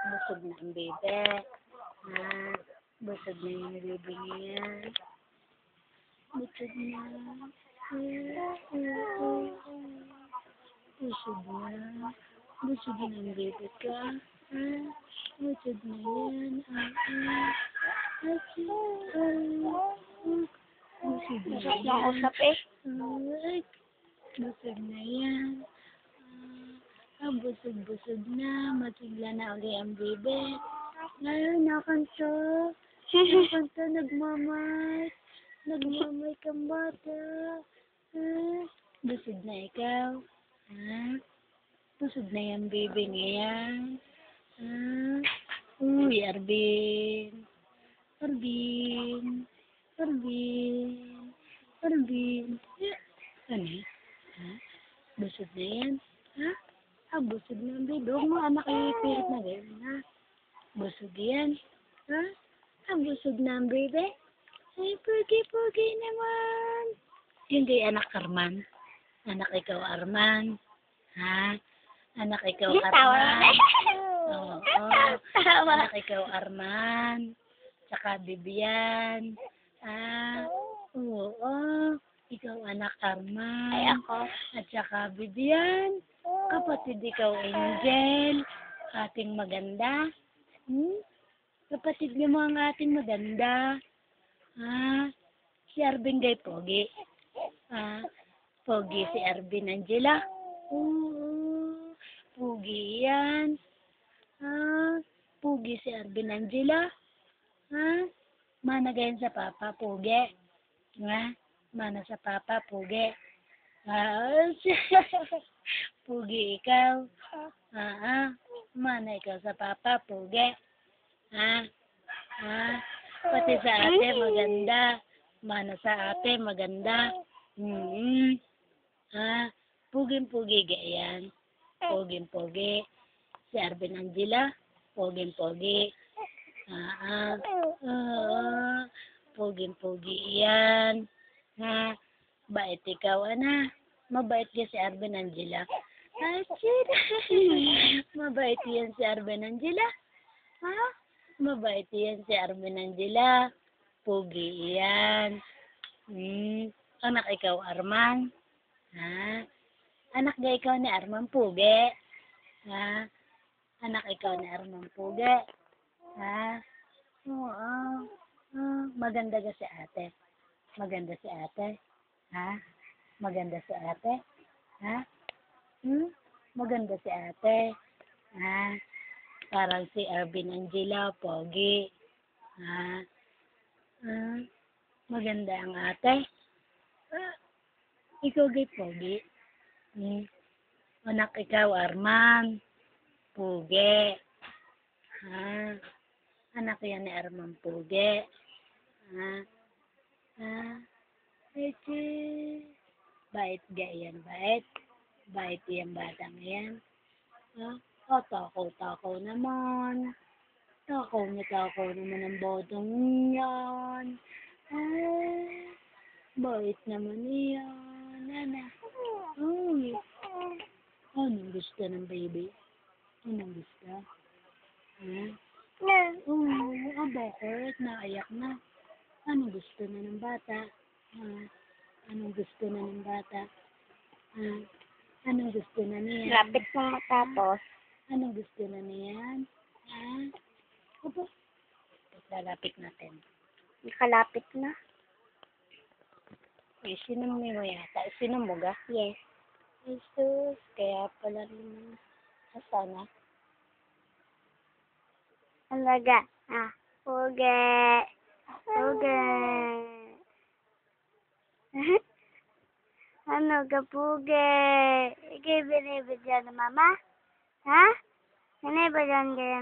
Busog na ang bebe. Busog na yung bebe niya. Busog na. Busog na. Busog na ang bebe ka. Busog na yan. Busog na yan. Busog na yan. Busog-busog na. Masigla na uli ang bebe. Ngayon, nakanta. Nakanta, nagmamay. Nagmamay kang bata. Busog na ikaw. Busog na yung bebe ngayon. Uy, Arvin. Arvin. Arvin. Arvin. Ano? Busog na yan? Busog na ang bebe. Huwag mo anak ipilit na gano'n, ha? Busog yan. Busog na ang bebe. Ay, pugi-pugi naman. Hindi, anak Arman. Anak ikaw, Arman. Anak ikaw, Arman. Oo. Anak ikaw, Arman. Tsaka Bibian. Oo. Ikaw, anak Arman. Ay, ako. At saka Bibian. Kapatid ikaw, Angel. Ating maganda. Kapatid niyo mga ating maganda. Si Arvin gay pogi. Pogi si Arvin, Angela. Pogi yan. Pogi si Arvin, Angela. Mana gayon sa papa, pogi. Mana sa papa, pogi. Pogi ikaw. Mana ikaw sa papa, pogi. Pati sa ate, maganda. Mana sa ate, maganda. Puging-pugi gayan. Puging-pugi. Si Arvin Angela, puging-pugi. Puging-pugi yan. Bait ikaw, ana. Mabait yan si Arvin Angela. Mabait yan si Arvin Angela. Mabait yan si Arvin Angela. Pugi yan. Anak ikaw, Arman. Anak ga ikaw ni Arman, pugi. Anak ikaw ni Arman, pugi. Oo. Maganda ga si ate. Maganda si ate. Maganda si ate. Maganda si ate. Parang si Arvin Angela, pogi. Maganda ang ate. Ikaw gay pogi. Anak ikaw, Arman. Pugi. Anak yan ni Arman, pugi. Bait ga yan, bait. Bait yan batang yan. Takaw-takaw naman. Takaw naman ang botong yan. Bait naman yan. Anong gusto ng baby? Anong gusto? Bakit? Naiyak na. Anong gusto na ng bata? Anong gusto na ng bata? Anong gusto na niyan? Lapit na matapos. Anong gusto na niyan? Opo. Lalapit natin. Nakalapit na. Isinom mo yata. Isinom mo ga? Yes. Jesus. Kaya pala naman. Sana. Alaga. Pugi. Pugi. Ano ka, pugi? Ikaw binibigyan ng mama? Binibigyan kayo